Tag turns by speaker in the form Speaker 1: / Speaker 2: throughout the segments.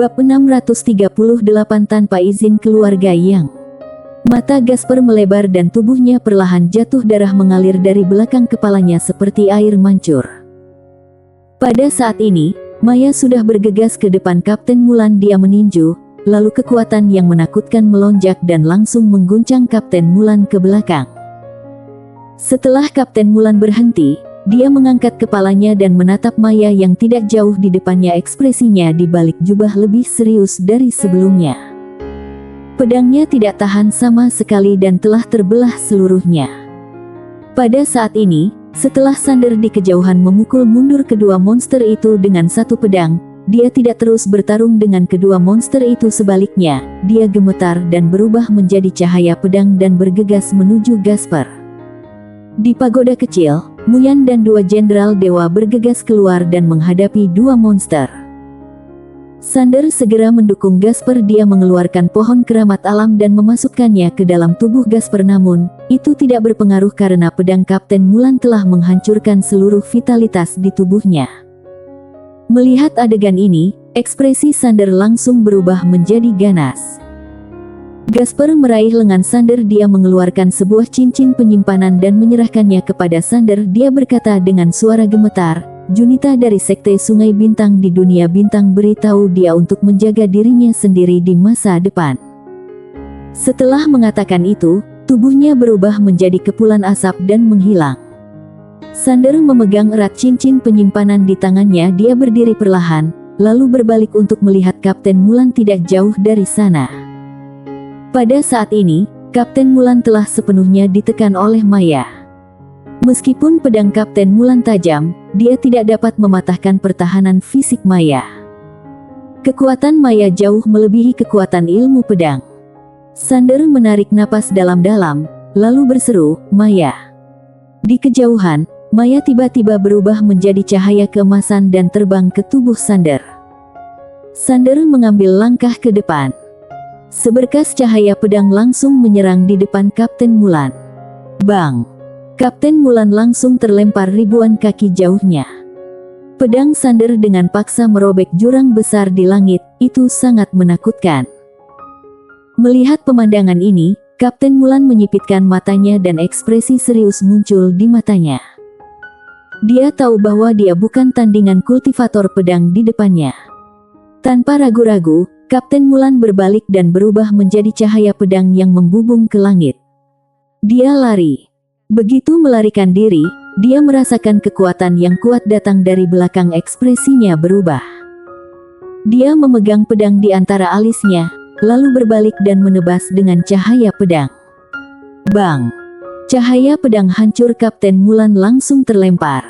Speaker 1: Bab 638 tanpa izin keluarga yang. Mata Gasper melebar dan tubuhnya perlahan jatuh, darah mengalir dari belakang kepalanya seperti air mancur. Pada saat ini, Maya sudah bergegas ke depan Kapten Mulan. Dia meninju, lalu kekuatan yang menakutkan melonjak dan langsung mengguncang Kapten Mulan ke belakang. Setelah Kapten Mulan berhenti, dia mengangkat kepalanya dan menatap Maya yang tidak jauh di depannya. Ekspresinya di balik jubah lebih serius dari sebelumnya. Pedangnya tidak tahan sama sekali dan telah terbelah seluruhnya. Pada saat ini, setelah Sander di kejauhan memukul mundur kedua monster itu dengan satu pedang, dia tidak terus bertarung dengan kedua monster itu. Sebaliknya, dia gemetar dan berubah menjadi cahaya pedang dan bergegas menuju Gasper. Di pagoda kecil, Muyan dan dua jenderal dewa bergegas keluar dan menghadapi dua monster. Sander segera mendukung Gasper. Dia mengeluarkan pohon keramat alam dan memasukkannya ke dalam tubuh Gasper, namun itu tidak berpengaruh karena pedang Kapten Mulan telah menghancurkan seluruh vitalitas di tubuhnya. Melihat adegan ini, ekspresi Sander langsung berubah menjadi ganas. Gasper meraih lengan Sander. Dia mengeluarkan sebuah cincin penyimpanan dan menyerahkannya kepada Sander. Dia berkata dengan suara gemetar, "Junita dari Sekte Sungai Bintang di dunia bintang beritahu dia untuk menjaga dirinya sendiri di masa depan." Setelah mengatakan itu, tubuhnya berubah menjadi kepulan asap dan menghilang. Sander memegang erat cincin penyimpanan di tangannya. Dia berdiri perlahan, lalu berbalik untuk melihat Kapten Mulan tidak jauh dari sana. Pada saat ini, Kapten Mulan telah sepenuhnya ditekan oleh Maya. Meskipun pedang Kapten Mulan tajam, dia tidak dapat mematahkan pertahanan fisik Maya. Kekuatan Maya jauh melebihi kekuatan ilmu pedang. Sander menarik napas dalam-dalam, lalu berseru, "Maya!" Di kejauhan, Maya tiba-tiba berubah menjadi cahaya keemasan dan terbang ke tubuh Sander. Sander mengambil langkah ke depan. Seberkas cahaya pedang langsung menyerang di depan Kapten Mulan. Bang! Kapten Mulan langsung terlempar ribuan kaki jauhnya. Pedang Sander dengan paksa merobek jurang besar di langit. Itu sangat menakutkan. Melihat pemandangan ini, Kapten Mulan menyipitkan matanya dan ekspresi serius muncul di matanya. Dia tahu bahwa dia bukan tandingan kultivator pedang di depannya. Tanpa ragu-ragu, Kapten Mulan berbalik dan berubah menjadi cahaya pedang yang membubung ke langit. Dia lari. Begitu melarikan diri, dia merasakan kekuatan yang kuat datang dari belakang. Ekspresinya berubah. Dia memegang pedang di antara alisnya, lalu berbalik dan menebas dengan cahaya pedang. Bang! Cahaya pedang hancur. Kapten Mulan langsung terlempar.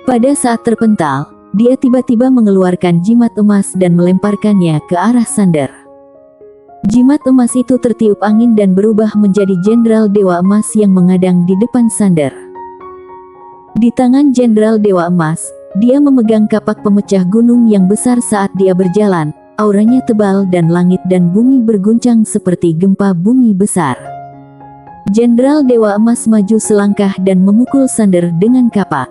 Speaker 1: Pada saat terpental, dia tiba-tiba mengeluarkan jimat emas dan melemparkannya ke arah Sander. Jimat emas itu tertiup angin dan berubah menjadi jenderal dewa emas yang mengadang di depan Sander. Di tangan jenderal dewa emas, dia memegang kapak pemecah gunung yang besar. Saat dia berjalan, auranya tebal dan langit dan bumi berguncang seperti gempa bumi besar. Jenderal dewa emas maju selangkah dan memukul Sander dengan kapak.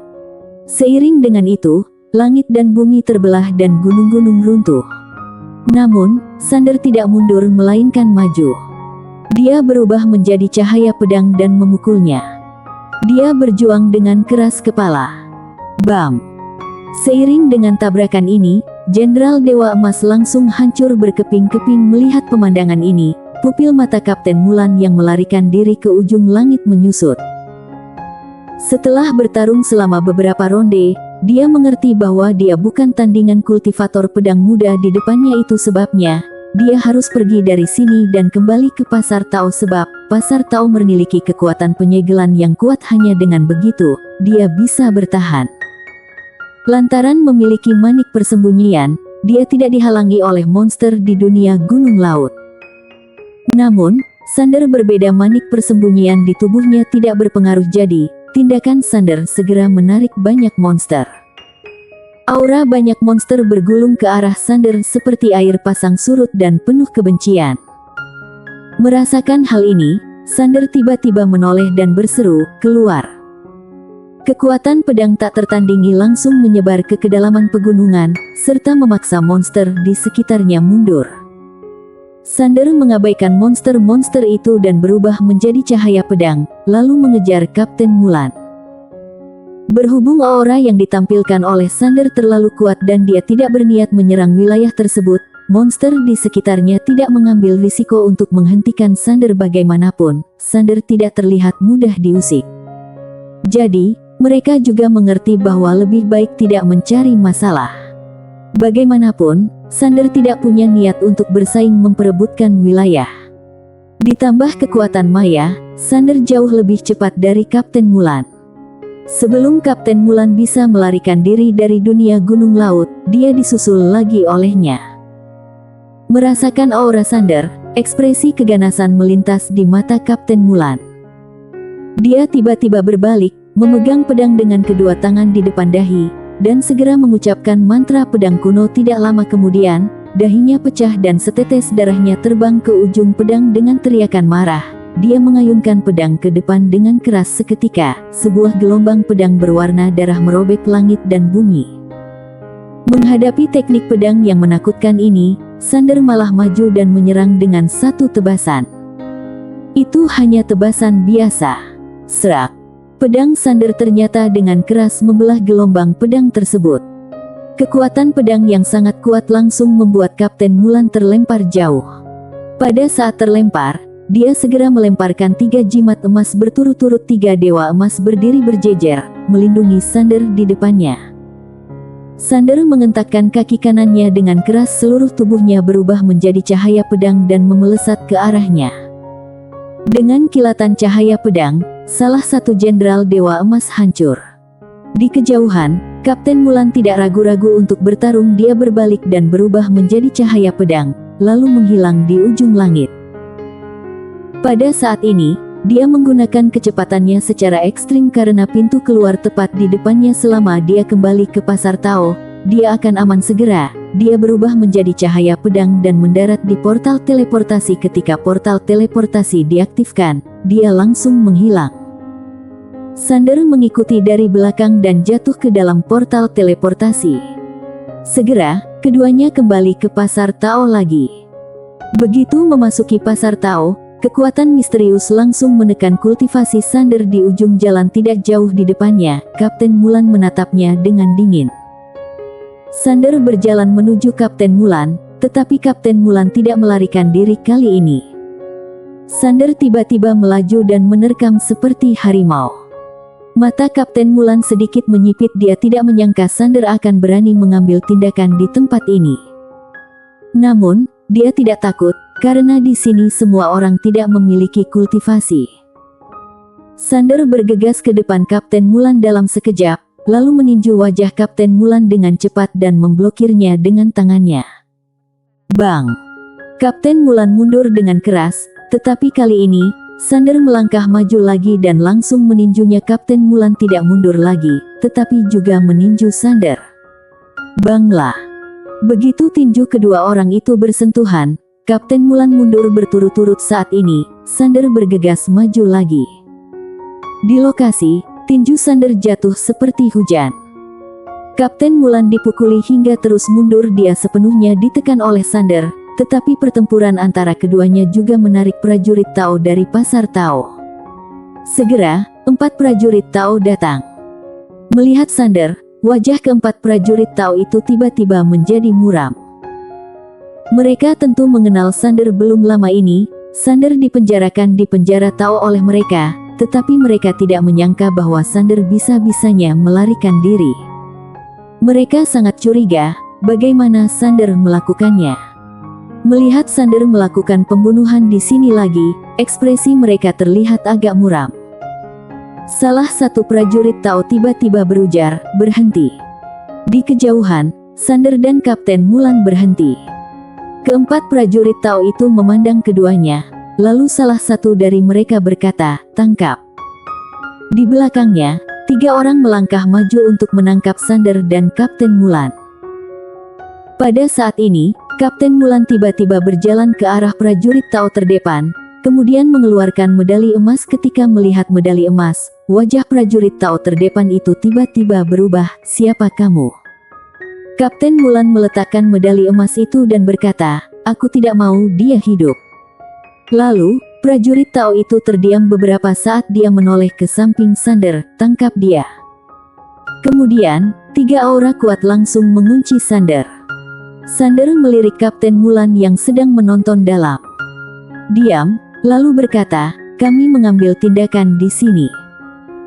Speaker 1: Seiring dengan itu, langit dan bumi terbelah dan gunung-gunung runtuh. Namun, Sander tidak mundur melainkan maju. Dia berubah menjadi cahaya pedang dan memukulnya. Dia berjuang dengan keras kepala. Bam! Seiring dengan tabrakan ini, Jenderal Dewa Emas langsung hancur berkeping-keping. Melihat pemandangan ini, pupil mata Kapten Mulan yang melarikan diri ke ujung langit menyusut. Setelah bertarung selama beberapa ronde, dia mengerti bahwa dia bukan tandingan kultivator pedang muda di depannya. Itu sebabnya, dia harus pergi dari sini dan kembali ke Pasar Tao, sebab Pasar Tao memiliki kekuatan penyegelan yang kuat. Hanya dengan begitu, dia bisa bertahan. Lantaran memiliki manik persembunyian, dia tidak dihalangi oleh monster di dunia gunung laut. Namun, Sander berbeda. Manik persembunyian di tubuhnya tidak berpengaruh, jadi tindakan Sander segera menarik banyak monster. Aura banyak monster bergulung ke arah Sander seperti air pasang surut dan penuh kebencian. Merasakan hal ini, Sander tiba-tiba menoleh dan berseru, "Keluar!" Kekuatan pedang tak tertandingi langsung menyebar ke kedalaman pegunungan, serta memaksa monster di sekitarnya mundur. Sander mengabaikan monster-monster itu dan berubah menjadi cahaya pedang, lalu mengejar Kapten Mulan. Berhubung aura yang ditampilkan oleh Sander terlalu kuat dan dia tidak berniat menyerang wilayah tersebut, monster di sekitarnya tidak mengambil risiko untuk menghentikan Sander bagaimanapun. Sander tidak terlihat mudah diusik. Jadi, mereka juga mengerti bahwa lebih baik tidak mencari masalah. Bagaimanapun, Sander tidak punya niat untuk bersaing memperebutkan wilayah. Ditambah kekuatan maya, Sander jauh lebih cepat dari Kapten Mulan. Sebelum Kapten Mulan bisa melarikan diri dari dunia gunung laut, dia disusul lagi olehnya. Merasakan aura Sander, ekspresi keganasan melintas di mata Kapten Mulan. Dia tiba-tiba berbalik, memegang pedang dengan kedua tangan di depan dahi, dan segera mengucapkan mantra pedang kuno. Tidak lama kemudian, dahinya pecah dan setetes darahnya terbang ke ujung pedang dengan teriakan marah. Dia mengayunkan pedang ke depan dengan keras. Seketika, sebuah gelombang pedang berwarna darah merobek langit dan bumi. Menghadapi teknik pedang yang menakutkan ini, Sander malah maju dan menyerang dengan satu tebasan. Itu hanya tebasan biasa. Serak. Pedang Sander ternyata dengan keras membelah gelombang pedang tersebut. Kekuatan pedang yang sangat kuat langsung membuat Kapten Mulan terlempar jauh. Pada saat terlempar, dia segera melemparkan 3 jimat emas berturut-turut. 3 dewa emas berdiri berjejer, melindungi Sander di depannya. Sander mengentakkan kaki kanannya dengan keras. Seluruh tubuhnya berubah menjadi cahaya pedang dan memelesat ke arahnya. Dengan kilatan cahaya pedang, salah satu jenderal Dewa Emas hancur. Di kejauhan, Kapten Mulan tidak ragu-ragu untuk bertarung. Dia berbalik dan berubah menjadi cahaya pedang, lalu menghilang di ujung langit. Pada saat ini, dia menggunakan kecepatannya secara ekstrim karena pintu keluar tepat di depannya. Selama dia kembali ke Pasar Tao, dia akan aman segera. Dia berubah menjadi cahaya pedang dan mendarat di portal teleportasi. Ketika portal teleportasi diaktifkan, dia langsung menghilang. Sander mengikuti dari belakang dan jatuh ke dalam portal teleportasi. Segera, keduanya kembali ke Pasar Tao lagi. Begitu memasuki Pasar Tao, kekuatan misterius langsung menekan kultivasi Sander di ujung jalan tidak jauh di depannya. Kapten Mulan menatapnya dengan dingin. Sander berjalan menuju Kapten Mulan, tetapi Kapten Mulan tidak melarikan diri kali ini. Sander tiba-tiba melaju dan menerkam seperti harimau. Mata Kapten Mulan sedikit menyipit. Dia tidak menyangka Sander akan berani mengambil tindakan di tempat ini. Namun, dia tidak takut, karena di sini semua orang tidak memiliki kultivasi. Sander bergegas ke depan Kapten Mulan dalam sekejap, lalu meninju wajah Kapten Mulan dengan cepat dan memblokirnya dengan tangannya. Bang! Kapten Mulan mundur dengan keras, tetapi kali ini, Sander melangkah maju lagi dan langsung meninjunya. Kapten Mulan tidak mundur lagi, tetapi juga meninju Sander. Banglah! Begitu tinju kedua orang itu bersentuhan, Kapten Mulan mundur berturut-turut. Saat ini, Sander bergegas maju lagi. Di lokasi, tinju Sander jatuh seperti hujan. Kapten Mulan dipukuli hingga terus mundur. Dia sepenuhnya ditekan oleh Sander, tetapi pertempuran antara keduanya juga menarik prajurit Tao dari Pasar Tao. Segera, 4 prajurit Tao datang. Melihat Sander, wajah keempat prajurit Tao itu tiba-tiba menjadi muram. Mereka tentu mengenal Sander. Belum lama ini, Sander dipenjarakan di penjara Tao oleh mereka, tetapi mereka tidak menyangka bahwa Sander bisa-bisanya melarikan diri. Mereka sangat curiga, bagaimana Sander melakukannya. Melihat Sander melakukan pembunuhan di sini lagi, ekspresi mereka terlihat agak muram. Salah satu prajurit Tao tiba-tiba berujar, "Berhenti." Di kejauhan, Sander dan Kapten Mulan berhenti. Keempat prajurit Tao itu memandang keduanya, lalu salah satu dari mereka berkata, "Tangkap." Di belakangnya, 3 orang melangkah maju untuk menangkap Sander dan Kapten Mulan. Pada saat ini, Kapten Mulan tiba-tiba berjalan ke arah prajurit Tao terdepan. kemudian mengeluarkan medali emas. Ketika melihat medali emas, wajah prajurit Tao terdepan itu tiba-tiba berubah. "Siapa kamu?" Kapten Mulan meletakkan medali emas itu dan berkata, "Aku tidak mau dia hidup." Lalu, prajurit Tao itu terdiam beberapa saat. Dia menoleh ke samping Sander. "Tangkap dia." Kemudian, 3 aura kuat langsung mengunci Sander. Sander melirik Kapten Mulan yang sedang menonton dalam diam, lalu berkata, "Kami mengambil tindakan di sini.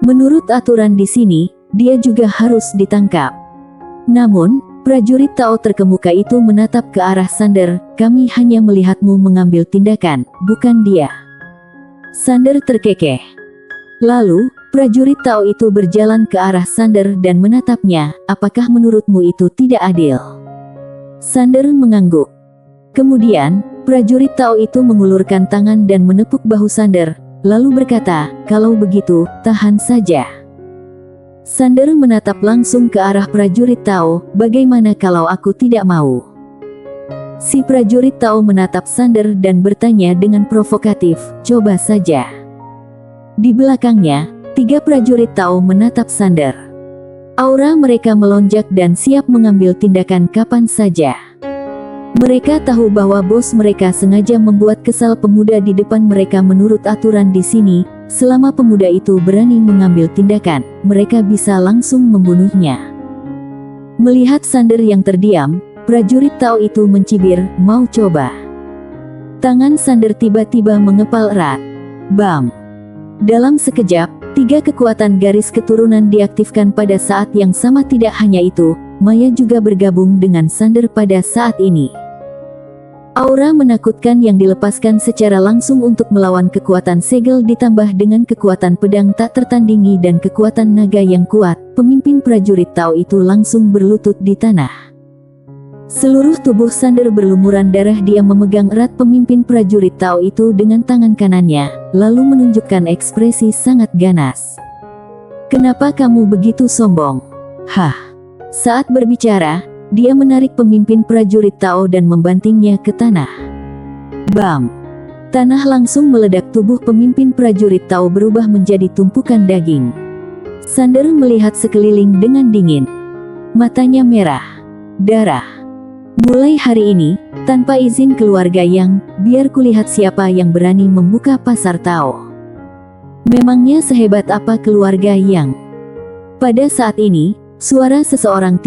Speaker 1: Menurut aturan di sini, dia juga harus ditangkap." Namun, prajurit Tao terkemuka itu menatap ke arah Sander. "Kami hanya melihatmu mengambil tindakan, bukan dia." Sander terkekeh. Lalu, prajurit Tao itu berjalan ke arah Sander dan menatapnya. "Apakah menurutmu itu tidak adil?" Sander mengangguk. Kemudian, prajurit Tao itu mengulurkan tangan dan menepuk bahu Sander, lalu berkata, "Kalau begitu, tahan saja." Sander menatap langsung ke arah prajurit Tao. "Bagaimana kalau aku tidak mau?" Si prajurit Tao menatap Sander dan bertanya dengan provokatif, "Coba saja." Di belakangnya, 3 prajurit Tao menatap Sander. Aura mereka melonjak dan siap mengambil tindakan kapan saja. Mereka tahu bahwa bos mereka sengaja membuat kesal pemuda di depan mereka. Menurut aturan di sini, selama pemuda itu berani mengambil tindakan, mereka bisa langsung membunuhnya. Melihat Sander yang terdiam, prajurit Tao itu mencibir, "Mau coba?" Tangan Sander tiba-tiba mengepal erat. Bam! Dalam sekejap, 3 kekuatan garis keturunan diaktifkan pada saat yang sama. Tidak hanya itu, Maya juga bergabung dengan Sander pada saat ini. Aura menakutkan yang dilepaskan secara langsung untuk melawan kekuatan segel ditambah dengan kekuatan pedang tak tertandingi dan kekuatan naga yang kuat. Pemimpin prajurit Tao itu langsung berlutut di tanah. Seluruh tubuh Sander berlumuran darah. Dia memegang erat pemimpin prajurit Tao itu dengan tangan kanannya, lalu menunjukkan ekspresi sangat ganas. "Kenapa kamu begitu sombong?" "Hah." Saat berbicara, dia menarik pemimpin prajurit Tao dan membantingnya ke tanah. Bam! Tanah langsung meledak. Tubuh pemimpin prajurit Tao berubah menjadi tumpukan daging. Sander melihat sekeliling dengan dingin. Matanya merah. "Darah. Mulai hari ini, tanpa izin keluarga Yang, biar kulihat siapa yang berani membuka pasar Tao." Memangnya sehebat apa keluarga Yang? Pada saat ini, suara seseorang